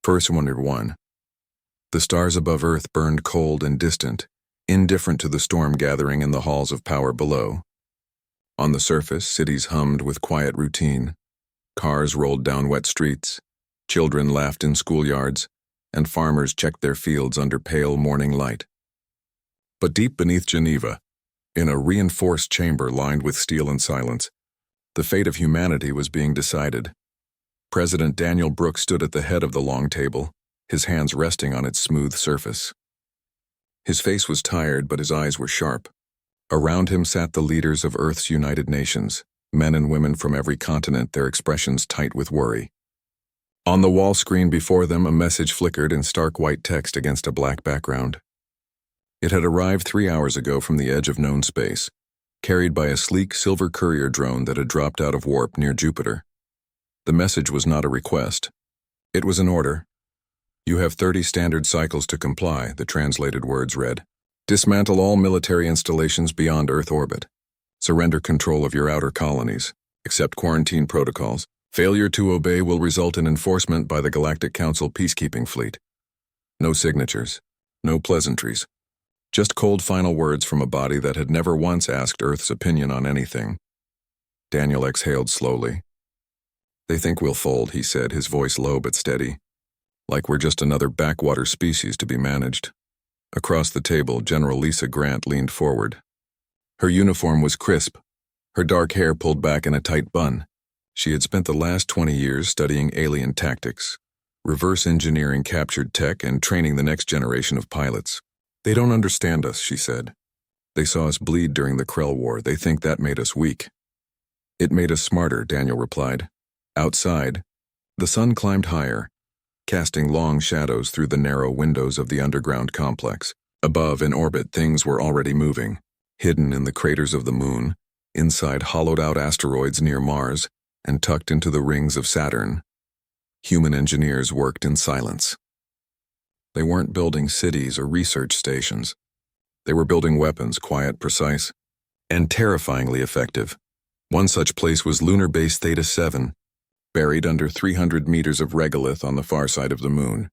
First wonder 1. The stars above Earth burned cold and distant, indifferent to the storm gathering in the halls of power below. On the surface, cities hummed with quiet routine. Cars rolled down wet streets, children laughed in schoolyards, and farmers checked their fields under pale morning light. But deep beneath Geneva, in a reinforced chamber lined with steel and silence, the fate of humanity was being decided. President Daniel Brooks stood at the head of the long table, his hands resting on its smooth surface. His face was tired, but his eyes were sharp. Around him sat the leaders of Earth's United Nations, men and women from every continent, their expressions tight with worry. On the wall screen before them, a message flickered in stark white text against a black background. It had arrived 3 hours ago from the edge of known space, carried by a sleek silver courier drone that had dropped out of warp near Jupiter. The message was not a request. It was an order. "You have 30 standard cycles to comply," the translated words read. "Dismantle all military installations beyond Earth orbit. Surrender control of your outer colonies. Accept quarantine protocols. Failure to obey will result in enforcement by the Galactic Council peacekeeping fleet." No signatures. No pleasantries. Just cold final words from a body that had never once asked Earth's opinion on anything. Daniel exhaled slowly. "They think we'll fold," he said, his voice low but steady. "Like we're just another backwater species to be managed." Across the table, General Lisa Grant leaned forward. Her uniform was crisp, her dark hair pulled back in a tight bun. She had spent the last 20 years studying alien tactics, reverse engineering captured tech, and training the next generation of pilots. "They don't understand us," she said. "They saw us bleed during the Krell War. They think that made us weak." "It made us smarter," Daniel replied. Outside, the sun climbed higher, casting long shadows through the narrow windows of the underground complex. Above, in orbit, things were already moving, hidden in the craters of the moon, inside hollowed-out asteroids near Mars, and tucked into the rings of Saturn. Human engineers worked in silence. They weren't building cities or research stations. They were building weapons, quiet, precise, and terrifyingly effective. One such place was Lunar Base Theta 7, buried under 300 meters of regolith on the far side of the moon.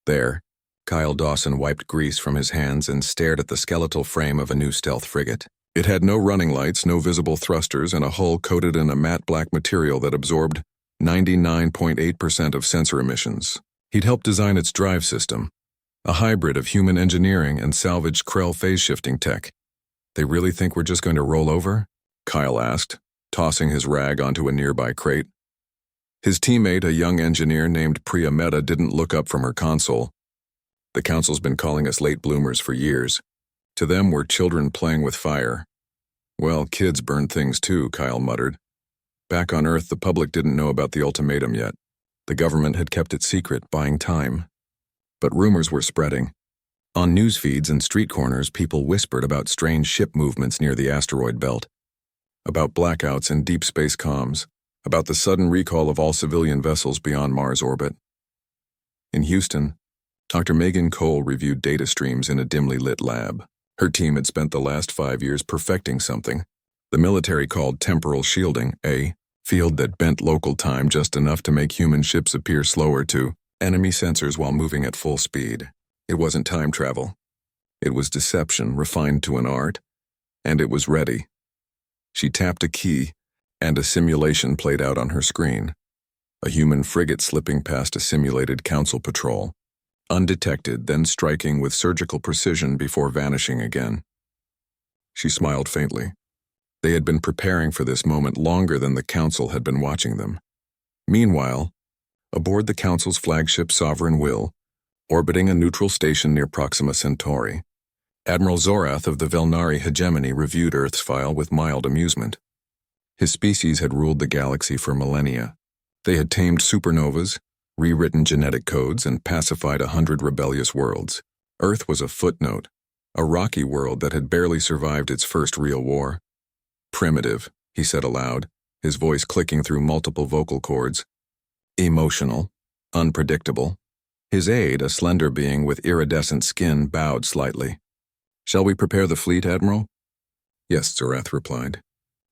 There, Kyle Dawson wiped grease from his hands and stared at the skeletal frame of a new stealth frigate. It had no running lights, no visible thrusters, and a hull coated in a matte black material that absorbed 99.8% of sensor emissions. He'd helped design its drive system, a hybrid of human engineering and salvaged Krell phase-shifting tech. "They really think we're just going to roll over?" Kyle asked, tossing his rag onto a nearby crate. His teammate, a young engineer named Priya Mehta, didn't look up from her console. "The Council's been calling us late bloomers for years. To them, we're children playing with fire." "Well, kids burn things too," Kyle muttered. Back on Earth, the public didn't know about the ultimatum yet. The government had kept it secret, buying time. But rumors were spreading. On news feeds and street corners, people whispered about strange ship movements near the asteroid belt, about blackouts in deep space comms, about the sudden recall of all civilian vessels beyond Mars orbit. In Houston, Dr. Megan Cole reviewed data streams in a dimly lit lab. Her team had spent the last 5 years perfecting something the military called temporal shielding, a field that bent local time just enough to make human ships appear slower to enemy sensors while moving at full speed. It wasn't time travel. It was deception refined to an art, and it was ready. She tapped a key, and a simulation played out on her screen. A human frigate slipping past a simulated council patrol, undetected, then striking with surgical precision before vanishing again. She smiled faintly. They had been preparing for this moment longer than the Council had been watching them. Meanwhile, aboard the Council's flagship Sovereign Will, orbiting a neutral station near Proxima Centauri, Admiral Zorath of the Velnari hegemony reviewed Earth's file with mild amusement. His species had ruled the galaxy for millennia. They had tamed supernovas, rewritten genetic codes, and pacified 100 rebellious worlds. Earth was a footnote, a rocky world that had barely survived its first real war. "Primitive," he said aloud, his voice clicking through multiple vocal cords. "Emotional, unpredictable." His aide, a slender being with iridescent skin, bowed slightly. "Shall we prepare the fleet, Admiral?" "Yes," Zorath replied.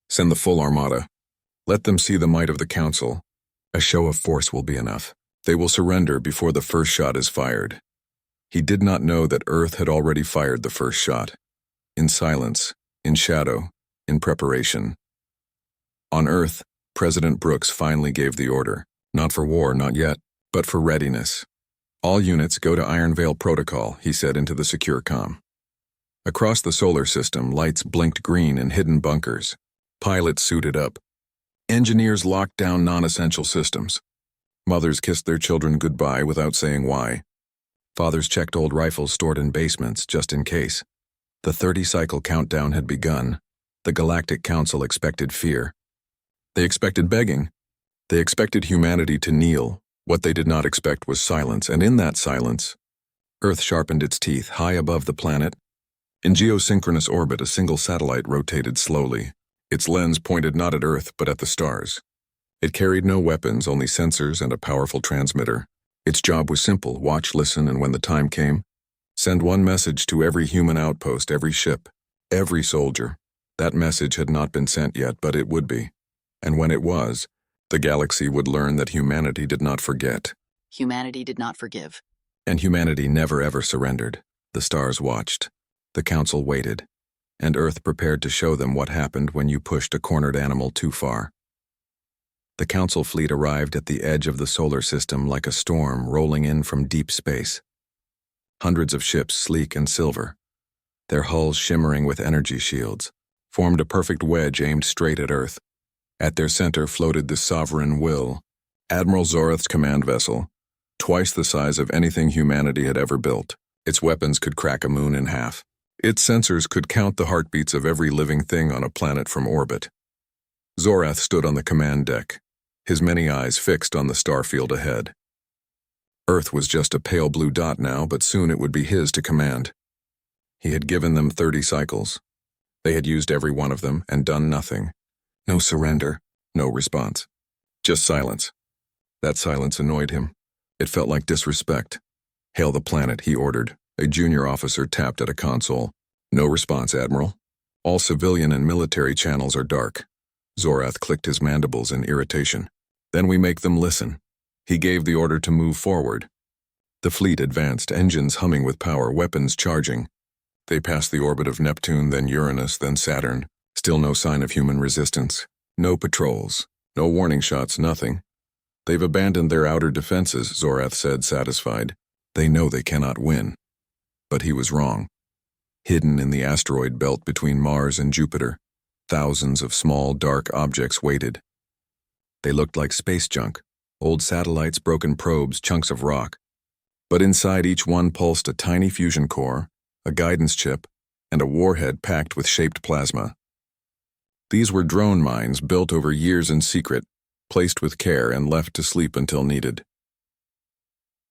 "Send the full armada. Let them see the might of the Council. A show of force will be enough." They will surrender before the first shot is fired. He did not know that Earth had already fired the first shot. In silence, in shadow, in preparation. On Earth, President Brooks finally gave the order, not for war, not yet, but for readiness. All units go to Iron Veil Protocol, he said into the secure comm. Across the solar system, lights blinked green in hidden bunkers. Pilots suited up. Engineers locked down non-essential systems. Mothers kissed their children goodbye without saying why. Fathers checked old rifles stored in basements, just in case. The 30-cycle countdown had begun. The Galactic Council expected fear. They expected begging. They expected humanity to kneel. What they did not expect was silence, and in that silence, Earth sharpened its teeth high above the planet. In geosynchronous orbit, a single satellite rotated slowly. Its lens pointed not at Earth, but at the stars. It carried no weapons, only sensors and a powerful transmitter. Its job was simple: watch, listen, and when the time came, send one message to every human outpost, every ship, every soldier. That message had not been sent yet, but it would be. And when it was, the galaxy would learn that humanity did not forget. Humanity did not forgive. And humanity never ever surrendered. The stars watched. The Council waited. And Earth prepared to show them what happened when you pushed a cornered animal too far. The Council fleet arrived at the edge of the solar system like a storm rolling in from deep space. Hundreds of ships, sleek and silver, their hulls shimmering with energy shields, formed a perfect wedge aimed straight at Earth. At their center floated the Sovereign Will, Admiral Zorath's command vessel, twice the size of anything humanity had ever built. Its weapons could crack a moon in half. Its sensors could count the heartbeats of every living thing on a planet from orbit. Zorath stood on the command deck, his many eyes fixed on the starfield ahead. Earth was just a pale blue dot now, but soon it would be his to command. He had given them 30 cycles. They had used every one of them and done nothing. No surrender, no response. Just silence. That silence annoyed him. It felt like disrespect. Hail the planet, he ordered. A junior officer tapped at a console. No response, Admiral. All civilian and military channels are dark. Zorath clicked his mandibles in irritation. Then we make them listen. He gave the order to move forward. The fleet advanced, engines humming with power, weapons charging. They passed the orbit of Neptune, then Uranus, then Saturn. Still no sign of human resistance. No patrols. No warning shots, nothing. They've abandoned their outer defenses, Zorath said, satisfied. They know they cannot win. But he was wrong. Hidden in the asteroid belt between Mars and Jupiter, thousands of small, dark objects waited. They looked like space junk, old satellites, broken probes, chunks of rock. But inside each one pulsed a tiny fusion core, a guidance chip, and a warhead packed with shaped plasma. These were drone mines built over years in secret, placed with care and left to sleep until needed.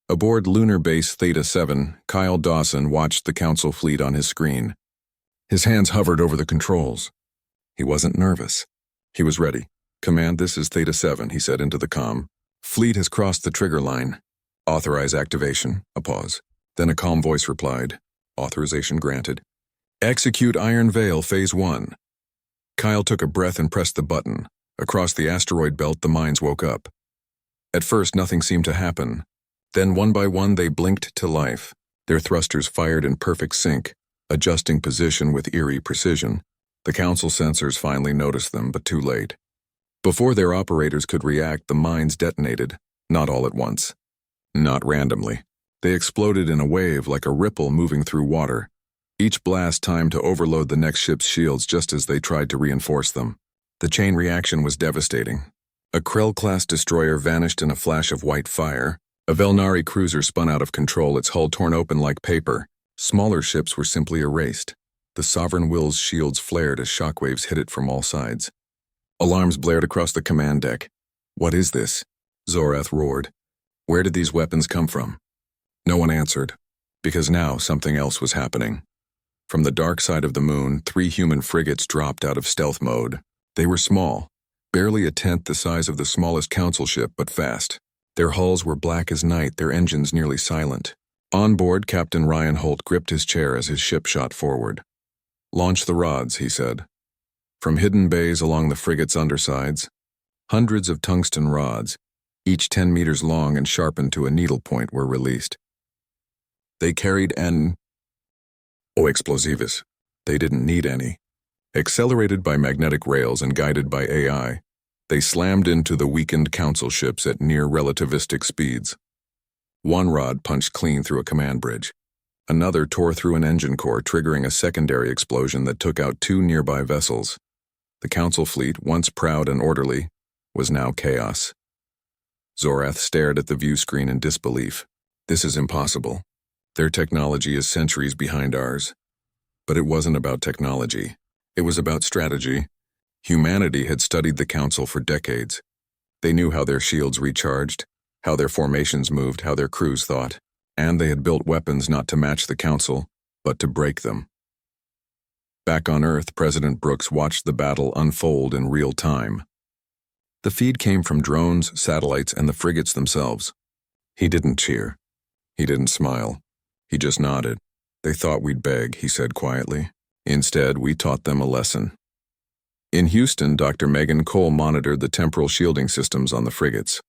Aboard Lunar Base Theta 7, Kyle Dawson watched the Council fleet on his screen. His hands hovered over the controls. He wasn't nervous. He was ready. Command, this is Theta 7, he said into the comm. Fleet has crossed the trigger line. Authorize activation. A pause. Then a calm voice replied. Authorization granted. Execute Iron Veil Phase 1. Kyle took a breath and pressed the button. Across the asteroid belt, the mines woke up. At first, nothing seemed to happen. Then, one by one, they blinked to life. Their thrusters fired in perfect sync, adjusting position with eerie precision. The Council sensors finally noticed them, but too late. Before their operators could react, the mines detonated, not all at once. Not randomly. They exploded in a wave like a ripple moving through water. Each blast timed to overload the next ship's shields just as they tried to reinforce them. The chain reaction was devastating. A Krell-class destroyer vanished in a flash of white fire. A Velnari cruiser spun out of control, its hull torn open like paper. Smaller ships were simply erased. The Sovereign Will's shields flared as shockwaves hit it from all sides. Alarms blared across the command deck. What is this? Zorath roared. Where did these weapons come from? No one answered, because now something else was happening. From the dark side of the moon, 3 human frigates dropped out of stealth mode. They were small, barely a tenth the size of the smallest Council ship, but fast. Their hulls were black as night, their engines nearly silent. On board, Captain Ryan Holt gripped his chair as his ship shot forward. Launch the rods, he said. From hidden bays along the frigate's undersides, hundreds of tungsten rods, each 10 meters long and sharpened to a needlepoint, were released. They carried explosivos. They didn't need any. Accelerated by magnetic rails and guided by AI, they slammed into the weakened council ships at near relativistic speeds. One rod punched clean through a command bridge. Another tore through an engine core, triggering a secondary explosion that took out 2 nearby vessels. The council fleet, once proud and orderly, was now chaos. Zorath stared at the view screen in disbelief. This is impossible. Their technology is centuries behind ours. But it wasn't about technology. It was about strategy. Humanity had studied the council for decades. They knew how their shields recharged, how their formations moved, how their crews thought. And they had built weapons not to match the council, but to break them. Back on Earth, President Brooks watched the battle unfold in real time. The feed came from drones, satellites, and the frigates themselves. He didn't cheer. He didn't smile. He just nodded. They thought we'd beg, he said quietly. Instead, we taught them a lesson. In Houston, Dr. Megan Cole monitored the temporal shielding systems on the frigates.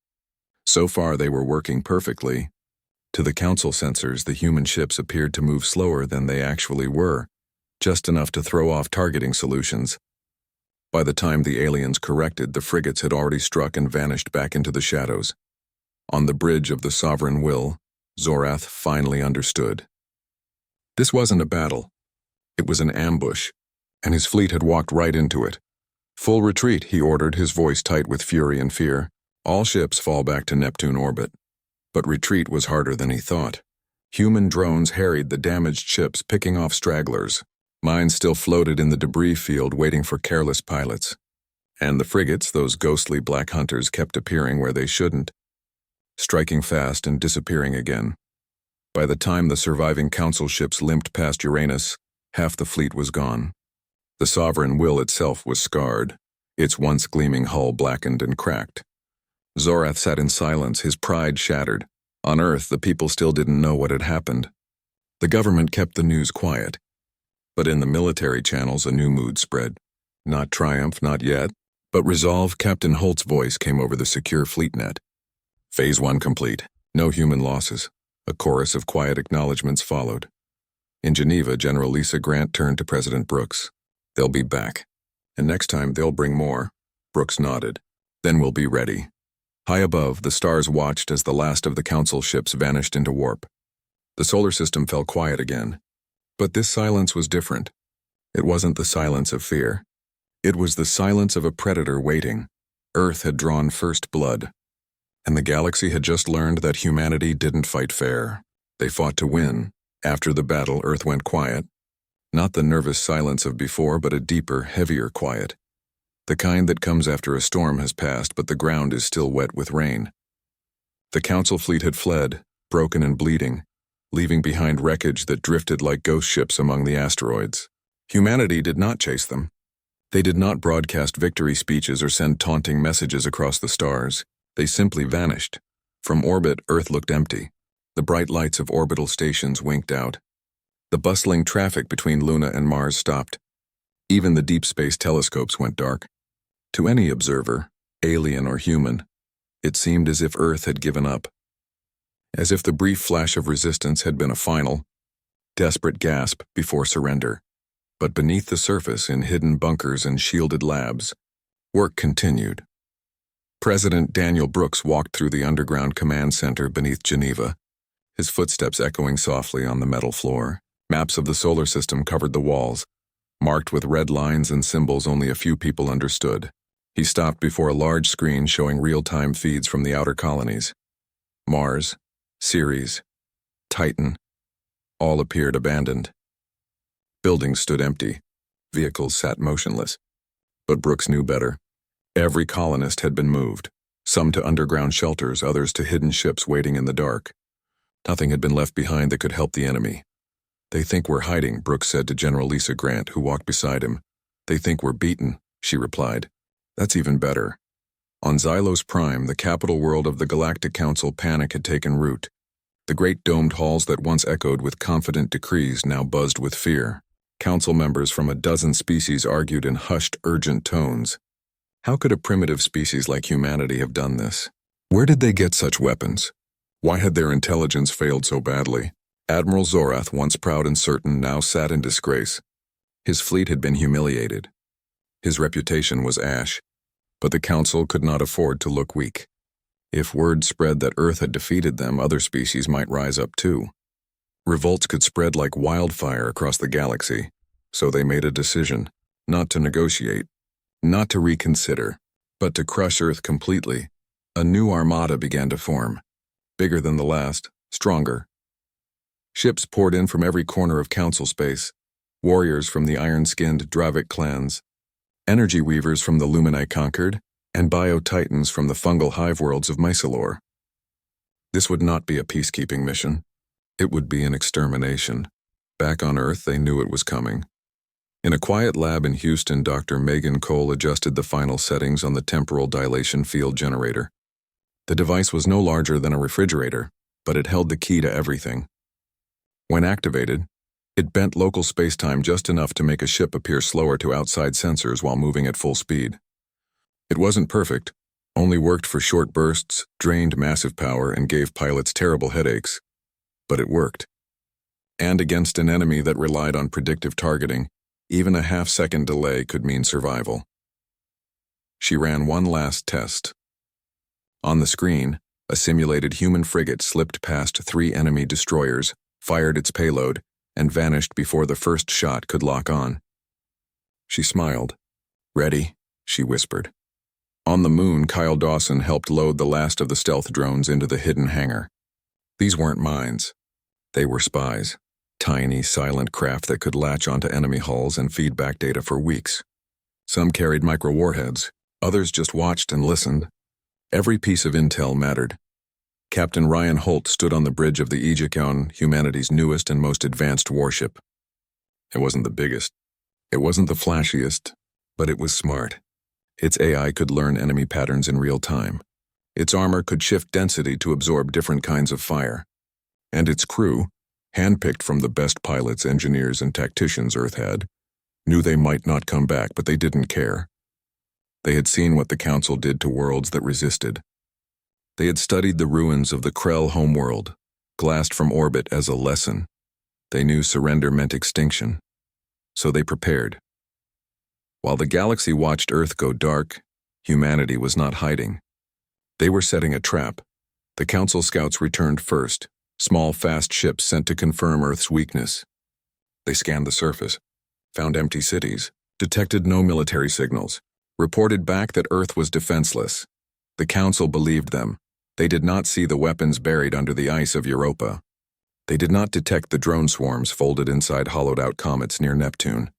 So far, they were working perfectly. To the council sensors, the human ships appeared to move slower than they actually were, just enough to throw off targeting solutions. By the time the aliens corrected, the frigates had already struck and vanished back into the shadows. On the bridge of the Sovereign Will, Zorath finally understood. This wasn't a battle. It was an ambush, and his fleet had walked right into it. Full retreat, he ordered, his voice tight with fury and fear. All ships fall back to Neptune orbit. But retreat was harder than he thought. Human drones harried the damaged ships, picking off stragglers. Mines still floated in the debris field, waiting for careless pilots. And the frigates, those ghostly black hunters, kept appearing where they shouldn't, striking fast and disappearing again. By the time the surviving council ships limped past Uranus, half the fleet was gone. The Sovereign Will itself was scarred, its once gleaming hull blackened and cracked. Zorath sat in silence, his pride shattered. On Earth, the people still didn't know what had happened. The government kept the news quiet. But in the military channels, a new mood spread. Not triumph, not yet, but resolve. Captain Holt's voice came over the secure fleet net. Phase 1 complete. No human losses. A chorus of quiet acknowledgments followed. In Geneva, General Lisa Grant turned to President Brooks. They'll be back. And next time they'll bring more. Brooks nodded. Then we'll be ready. High above, the stars watched as the last of the council ships vanished into warp. The solar system fell quiet again. But this silence was different. It wasn't the silence of fear. It was the silence of a predator waiting. Earth had drawn first blood. And the galaxy had just learned that humanity didn't fight fair. They fought to win. After the battle, Earth went quiet. Not the nervous silence of before, but a deeper, heavier quiet. The kind that comes after a storm has passed, but the ground is still wet with rain. The council fleet had fled, broken and bleeding, leaving behind wreckage that drifted like ghost ships among the asteroids. Humanity did not chase them. They did not broadcast victory speeches or send taunting messages across the stars. They simply vanished. From orbit, Earth looked empty. The bright lights of orbital stations winked out. The bustling traffic between Luna and Mars stopped. Even the deep space telescopes went dark. To any observer, alien or human, it seemed as if Earth had given up. As if the brief flash of resistance had been a final, desperate gasp before surrender. But beneath the surface, in hidden bunkers and shielded labs, work continued. President Daniel Brooks walked through the underground command center beneath Geneva, his footsteps echoing softly on the metal floor. Maps of the solar system covered the walls, marked with red lines and symbols only a few people understood. He stopped before a large screen showing real-time feeds from the outer colonies. Mars, Ceres, Titan, all appeared abandoned. Buildings stood empty. Vehicles sat motionless. But Brooks knew better. Every colonist had been moved, some to underground shelters, others to hidden ships waiting in the dark. Nothing had been left behind that could help the enemy. They think we're hiding, Brooks said to General Lisa Grant, who walked beside him. They think we're beaten, she replied. That's even better. On Xylos Prime, the capital world of the Galactic Council, panic had taken root. The great domed halls that once echoed with confident decrees now buzzed with fear. Council members from a dozen species argued in hushed, urgent tones. How could a primitive species like humanity have done this? Where did they get such weapons? Why had their intelligence failed so badly? Admiral Zorath, once proud and certain, now sat in disgrace. His fleet had been humiliated. His reputation was ash, but the Council could not afford to look weak. If word spread that Earth had defeated them, other species might rise up too. Revolts could spread like wildfire across the galaxy, so they made a decision, not to negotiate, not to reconsider, but to crush Earth completely. A new armada began to form, bigger than the last, stronger. Ships poured in from every corner of Council space, warriors from the iron-skinned Dravik clans, energy weavers from the Lumini conquered, and bio-titans from the fungal hive worlds of Mycalor. This would not be a peacekeeping mission. It would be an extermination. Back on Earth, they knew it was coming. In a quiet lab in Houston, Dr. Megan Cole adjusted the final settings on the temporal dilation field generator. The device was no larger than a refrigerator, but it held the key to everything. When activated, it bent local spacetime just enough to make a ship appear slower to outside sensors while moving at full speed. It wasn't perfect, only worked for short bursts, drained massive power, and gave pilots terrible headaches. But it worked. And against an enemy that relied on predictive targeting, even a half-second delay could mean survival. She ran one last test. On the screen, a simulated human frigate slipped past 3 enemy destroyers, fired its payload, and vanished before the first shot could lock on. She smiled. "Ready?" she whispered. On the moon, Kyle Dawson helped load the last of the stealth drones into the hidden hangar. These weren't mines. They were spies. Tiny, silent craft that could latch onto enemy hulls and feed back data for weeks. Some carried micro-warheads. Others just watched and listened. Every piece of intel mattered. Captain Ryan Holt stood on the bridge of the Aegikon, humanity's newest and most advanced warship. It wasn't the biggest. It wasn't the flashiest, but it was smart. Its AI could learn enemy patterns in real time. Its armor could shift density to absorb different kinds of fire. And its crew, handpicked from the best pilots, engineers, and tacticians Earth had, knew they might not come back, but they didn't care. They had seen what the Council did to worlds that resisted. They had studied the ruins of the Krell homeworld, glassed from orbit as a lesson. They knew surrender meant extinction. So they prepared. While the galaxy watched Earth go dark, humanity was not hiding. They were setting a trap. The Council scouts returned first, small, fast ships sent to confirm Earth's weakness. They scanned the surface, found empty cities, detected no military signals, reported back that Earth was defenseless. The Council believed them. They did not see the weapons buried under the ice of Europa. They did not detect the drone swarms folded inside hollowed-out comets near Neptune.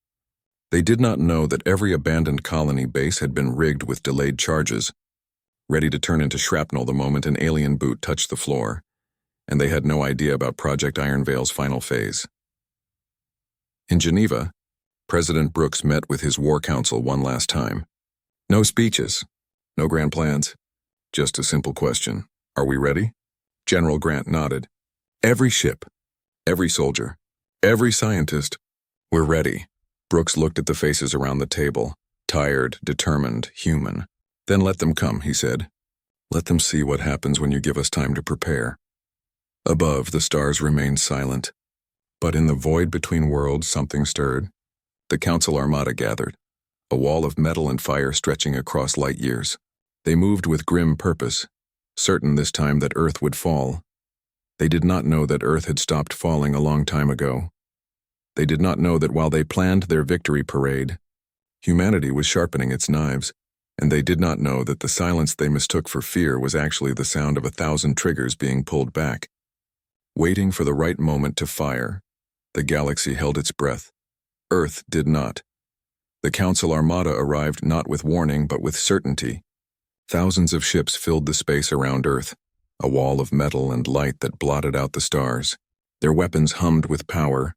They did not know that every abandoned colony base had been rigged with delayed charges, ready to turn into shrapnel the moment an alien boot touched the floor, and they had no idea about Project Iron Veil's final phase. In Geneva, President Brooks met with his War Council one last time. No speeches, no grand plans, just a simple question. Are we ready? General Grant nodded. Every ship, every soldier, every scientist, we're ready. Brooks looked at the faces around the table, tired, determined, human. Then let them come, he said. Let them see what happens when you give us time to prepare. Above, the stars remained silent. But in the void between worlds, something stirred. The Council Armada gathered, a wall of metal and fire stretching across light years. They moved with grim purpose, certain this time that Earth would fall. They did not know that Earth had stopped falling a long time ago. They did not know that while they planned their victory parade, humanity was sharpening its knives, and they did not know that the silence they mistook for fear was actually the sound of 1,000 triggers being pulled back. Waiting for the right moment to fire, the galaxy held its breath. Earth did not. The Council Armada arrived not with warning but with certainty. Thousands of ships filled the space around Earth, a wall of metal and light that blotted out the stars. Their weapons hummed with power.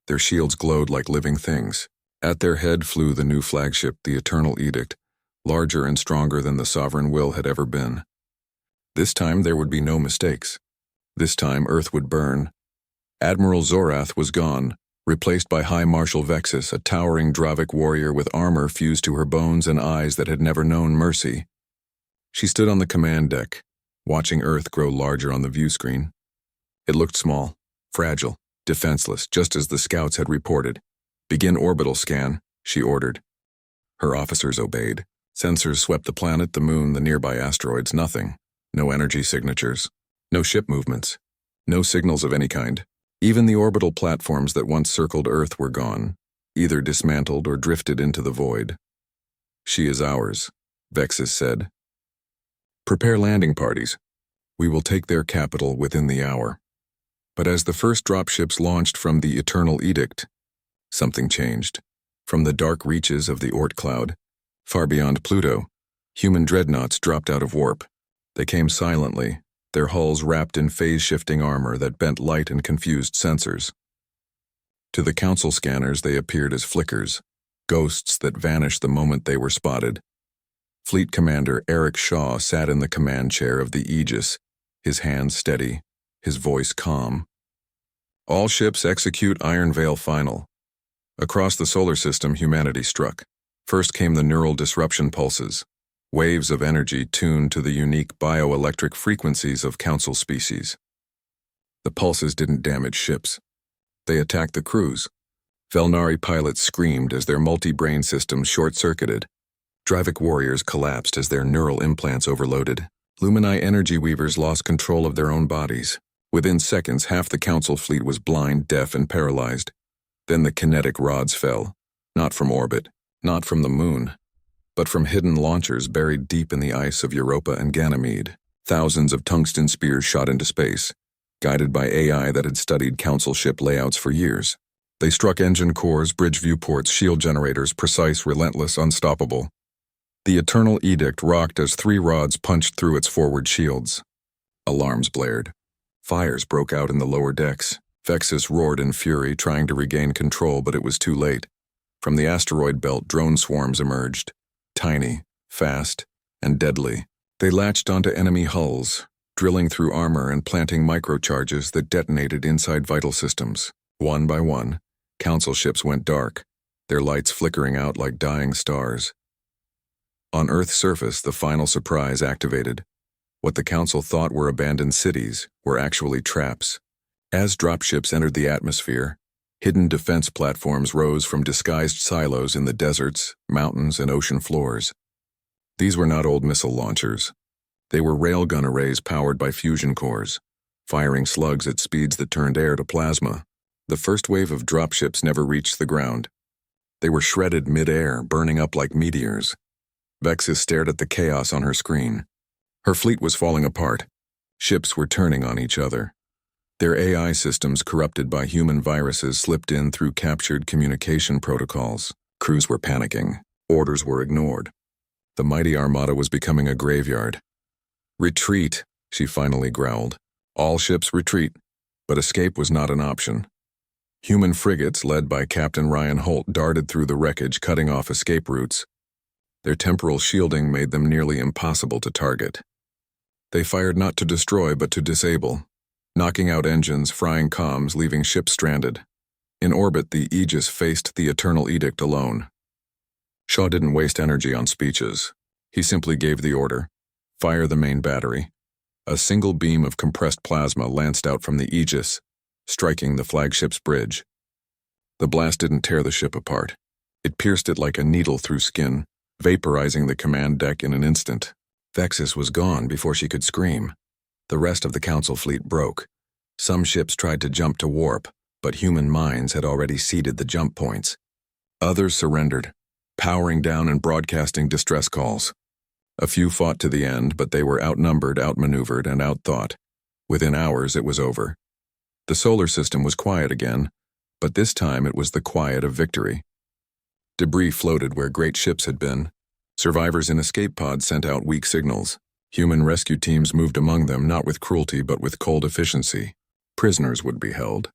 Their shields glowed like living things. At their head flew the new flagship, the Eternal Edict, larger and stronger than the Sovereign Will had ever been. This time there would be no mistakes. This time Earth would burn. Admiral Zorath was gone, replaced by High Marshal Vexus, a towering Dravik warrior with armor fused to her bones and eyes that had never known mercy. She stood on the command deck, watching Earth grow larger on the view screen. It looked small, fragile, defenseless, just as the scouts had reported. "Begin orbital scan," she ordered. Her officers obeyed. Sensors swept the planet, the moon, the nearby asteroids. Nothing. No energy signatures. No ship movements. No signals of any kind. Even the orbital platforms that once circled Earth were gone, either dismantled or drifted into the void. "She is ours," Vexus said. "Prepare landing parties. We will take their capital within the hour." But as the first dropships launched from the Eternal Edict, something changed. From the dark reaches of the Oort cloud, far beyond Pluto, human dreadnoughts dropped out of warp. They came silently, their hulls wrapped in phase-shifting armor that bent light and confused sensors. To the Council scanners they appeared as flickers, ghosts that vanished the moment they were spotted. Fleet Commander Eric Shaw sat in the command chair of the Aegis, his hands steady, his voice calm. "All ships execute Iron Veil Final." Across the solar system, humanity struck. First came the neural disruption pulses, waves of energy tuned to the unique bioelectric frequencies of Council species. The pulses didn't damage ships. They attacked the crews. Velnari pilots screamed as their multi-brain systems short-circuited. Drivik warriors collapsed as their neural implants overloaded. Lumini energy weavers lost control of their own bodies. Within seconds, half the Council fleet was blind, deaf, and paralyzed. Then the kinetic rods fell, not from orbit, not from the moon, but from hidden launchers buried deep in the ice of Europa and Ganymede. Thousands of tungsten spears shot into space, guided by AI that had studied Council ship layouts for years. They struck engine cores, bridge viewports, shield generators, precise, relentless, unstoppable. The Eternal Edict rocked as 3 rods punched through its forward shields. Alarms blared. Fires broke out in the lower decks. Vexus roared in fury, trying to regain control, but it was too late. From the asteroid belt, drone swarms emerged. Tiny, fast, and deadly. They latched onto enemy hulls, drilling through armor and planting microcharges that detonated inside vital systems. One by one, Council ships went dark, their lights flickering out like dying stars. On Earth's surface, the final surprise activated. What the Council thought were abandoned cities were actually traps. As dropships entered the atmosphere, hidden defense platforms rose from disguised silos in the deserts, mountains, and ocean floors. These were not old missile launchers. They were railgun arrays powered by fusion cores, firing slugs at speeds that turned air to plasma. The first wave of dropships never reached the ground. They were shredded mid-air, burning up like meteors. Vexus stared at the chaos on her screen. Her fleet was falling apart. Ships were turning on each other. Their AI systems, corrupted by human viruses, slipped in through captured communication protocols. Crews were panicking. Orders were ignored. The mighty armada was becoming a graveyard. "Retreat," she finally growled. "All ships retreat." But escape was not an option. Human frigates, led by Captain Ryan Holt, darted through the wreckage, cutting off escape routes. Their temporal shielding made them nearly impossible to target. They fired not to destroy, but to disable, knocking out engines, frying comms, leaving ships stranded. In orbit, the Aegis faced the Eternal Edict alone. Shaw didn't waste energy on speeches. He simply gave the order: fire the main battery. A single beam of compressed plasma lanced out from the Aegis, striking the flagship's bridge. The blast didn't tear the ship apart. It pierced it like a needle through skin, vaporizing the command deck in an instant. Vexus was gone before she could scream. The rest of the Council fleet broke. Some ships tried to jump to warp, but human minds had already seeded the jump points. Others surrendered, powering down and broadcasting distress calls. A few fought to the end, but they were outnumbered, outmaneuvered, and outthought. Within hours, it was over. The solar system was quiet again, but this time it was the quiet of victory. Debris floated where great ships had been. Survivors in escape pods sent out weak signals. Human rescue teams moved among them, not with cruelty but with cold efficiency. Prisoners would be held.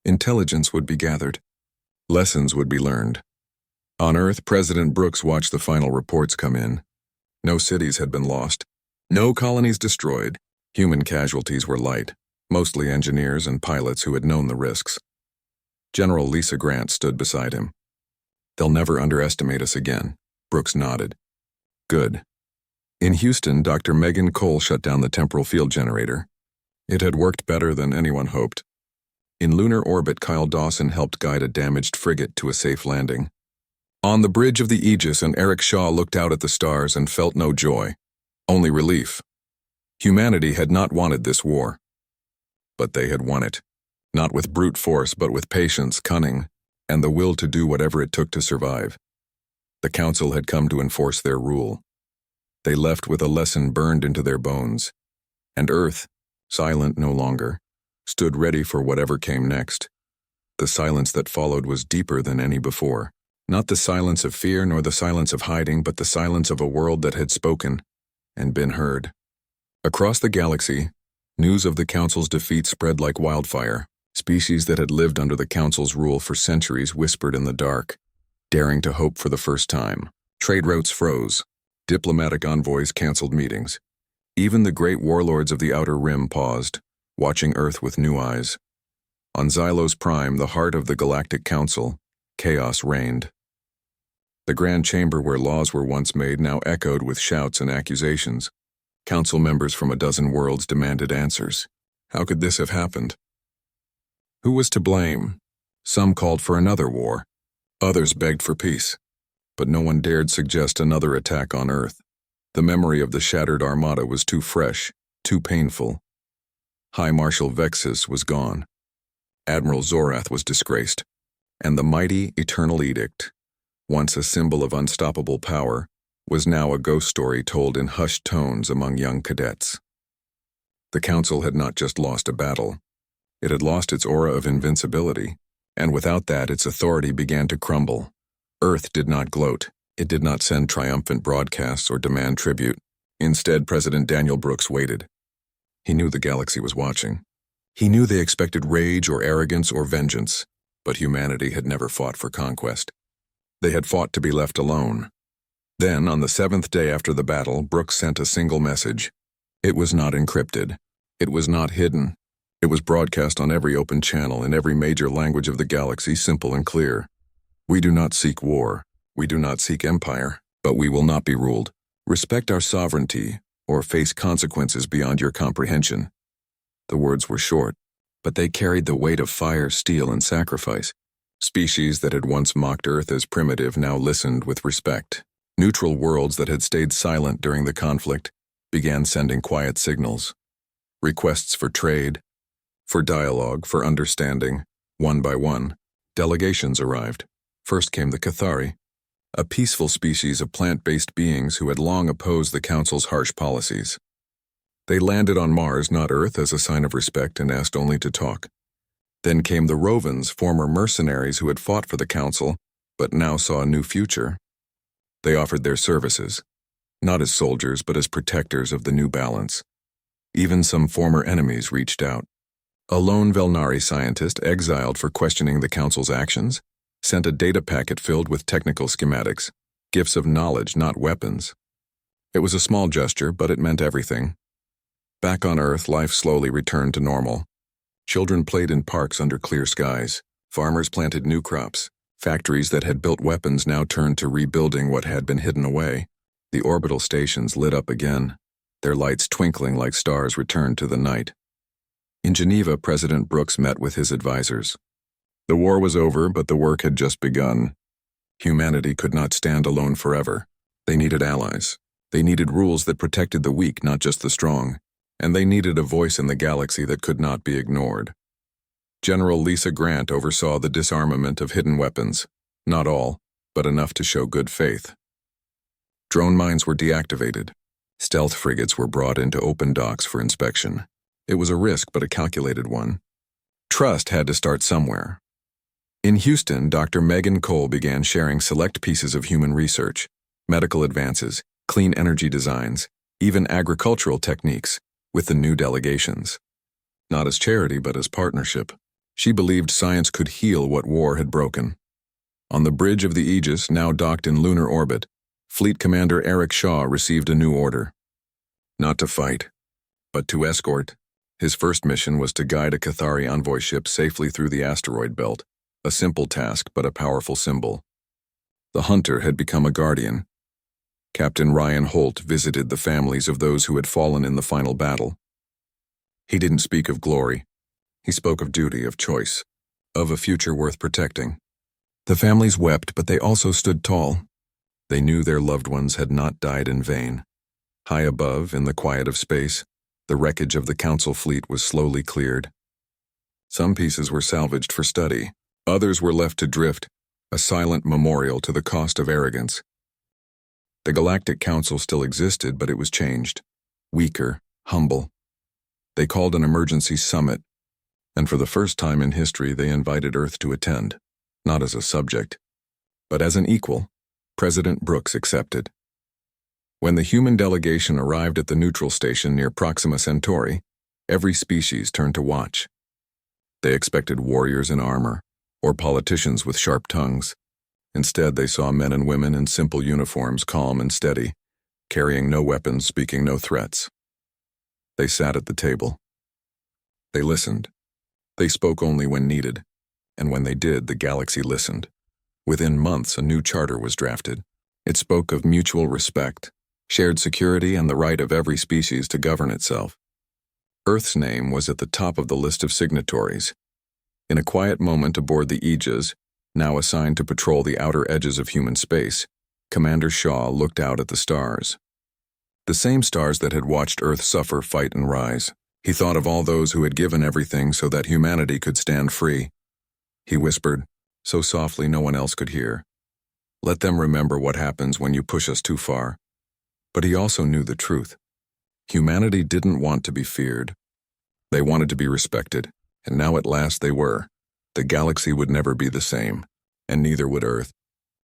Intelligence would be gathered. Lessons would be learned. On Earth, President Brooks watched the final reports come in. No cities had been lost. No colonies destroyed. Human casualties were light, mostly engineers and pilots who had known the risks. General Lisa Grant stood beside him. "They'll never underestimate us again," Brooks nodded. "Good. In Houston, Dr. Megan Cole shut down the temporal field generator. It had worked better than anyone hoped. In lunar orbit, Kyle Dawson helped guide a damaged frigate to a safe landing. On the bridge of the Aegis, Eric Shaw looked out at the stars and felt no joy, only relief. Humanity had not wanted this war. But they had won it, not with brute force but with patience, cunning, and the will to do whatever it took to survive. The Council had come to enforce their rule. They left with a lesson burned into their bones, and Earth, silent no longer, stood ready for whatever came next. The silence that followed was deeper than any before. Not the silence of fear nor the silence of hiding, but the silence of a world that had spoken and been heard. Across the galaxy, news of the Council's defeat spread like wildfire. Species that had lived under the Council's rule for centuries whispered in the dark, daring to hope for the first time. Trade routes froze. Diplomatic envoys canceled meetings. Even the great warlords of the Outer Rim paused, watching Earth with new eyes. On Xylos Prime, the heart of the Galactic Council, chaos reigned. The Grand Chamber where laws were once made now echoed with shouts and accusations. Council members from a dozen worlds demanded answers. How could this have happened? Who was to blame? Some called for another war. Others begged for peace. But no one dared suggest another attack on Earth. The memory of the shattered armada was too fresh, too painful. High Marshal Vexus was gone. Admiral Zorath was disgraced. And the mighty Eternal Edict, once a symbol of unstoppable power, was now a ghost story told in hushed tones among young cadets. The Council had not just lost a battle. It had lost its aura of invincibility, and without that its authority began to crumble. Earth did not gloat. It did not send triumphant broadcasts or demand tribute. Instead, President Daniel Brooks waited. He knew the galaxy was watching. He knew they expected rage or arrogance or vengeance, but humanity had never fought for conquest. They had fought to be left alone. Then, on the 7th day after the battle, Brooks sent a single message. It was not encrypted. It was not hidden. It was broadcast on every open channel in every major language of the galaxy, simple and clear. We do not seek war. We do not seek empire, but we will not be ruled. Respect our sovereignty, or face consequences beyond your comprehension. The words were short, but they carried the weight of fire, steel, and sacrifice. Species that had once mocked Earth as primitive now listened with respect. Neutral worlds that had stayed silent during the conflict began sending quiet signals. Requests for trade, for dialogue, for understanding. One by one, delegations arrived. First came the Cathari, a peaceful species of plant-based beings who had long opposed the Council's harsh policies. They landed on Mars, not Earth, as a sign of respect and asked only to talk. Then came the Rovans, former mercenaries who had fought for the Council, but now saw a new future. They offered their services, not as soldiers but as protectors of the new balance. Even some former enemies reached out. A lone Velnari scientist, exiled for questioning the Council's actions, sent a data packet filled with technical schematics, gifts of knowledge, not weapons. It was a small gesture, but it meant everything. Back on Earth, life slowly returned to normal. Children played in parks under clear skies. Farmers planted new crops. Factories that had built weapons now turned to rebuilding what had been hidden away. The orbital stations lit up again. Their lights twinkling like stars returned to the night. In Geneva, President Brooks met with his advisors. The war was over, but the work had just begun. Humanity could not stand alone forever. They needed allies. They needed rules that protected the weak, not just the strong. And they needed a voice in the galaxy that could not be ignored. General Lisa Grant oversaw the disarmament of hidden weapons. Not all, but enough to show good faith. Drone mines were deactivated. Stealth frigates were brought into open docks for inspection. It was a risk, but a calculated one. Trust had to start somewhere. In Houston, Dr. Megan Cole began sharing select pieces of human research, medical advances, clean energy designs, even agricultural techniques, with the new delegations. Not as charity, but as partnership. She believed science could heal what war had broken. On the bridge of the Aegis, now docked in lunar orbit, Fleet Commander Eric Shaw received a new order. Not to fight, but to escort. His first mission was to guide a Cathari envoy ship safely through the asteroid belt, a simple task but a powerful symbol. The hunter had become a guardian. Captain Ryan Holt visited the families of those who had fallen in the final battle. He didn't speak of glory. He spoke of duty, of choice, of a future worth protecting. The families wept, but they also stood tall. They knew their loved ones had not died in vain. High above, in the quiet of space, the wreckage of the Council fleet was slowly cleared. Some pieces were salvaged for study. Others were left to drift, a silent memorial to the cost of arrogance. The Galactic Council still existed, but it was changed. Weaker, humble. They called an emergency summit, and for the first time in history they invited Earth to attend, not as a subject, but as an equal. President Brooks accepted. When the human delegation arrived at the neutral station near Proxima Centauri, every species turned to watch. They expected warriors in armor, or politicians with sharp tongues. Instead, they saw men and women in simple uniforms, calm and steady, carrying no weapons, speaking no threats. They sat at the table. They listened. They spoke only when needed, and when they did, the galaxy listened. Within months, a new charter was drafted. It spoke of mutual respect, shared security, and the right of every species to govern itself. Earth's name was at the top of the list of signatories. In a quiet moment aboard the Aegis, now assigned to patrol the outer edges of human space, Commander Shaw looked out at the stars. The same stars that had watched Earth suffer, fight, and rise. He thought of all those who had given everything so that humanity could stand free. He whispered, so softly no one else could hear, "Let them remember what happens when you push us too far." But he also knew the truth. Humanity didn't want to be feared. They wanted to be respected, and now at last they were. The galaxy would never be the same, and neither would Earth.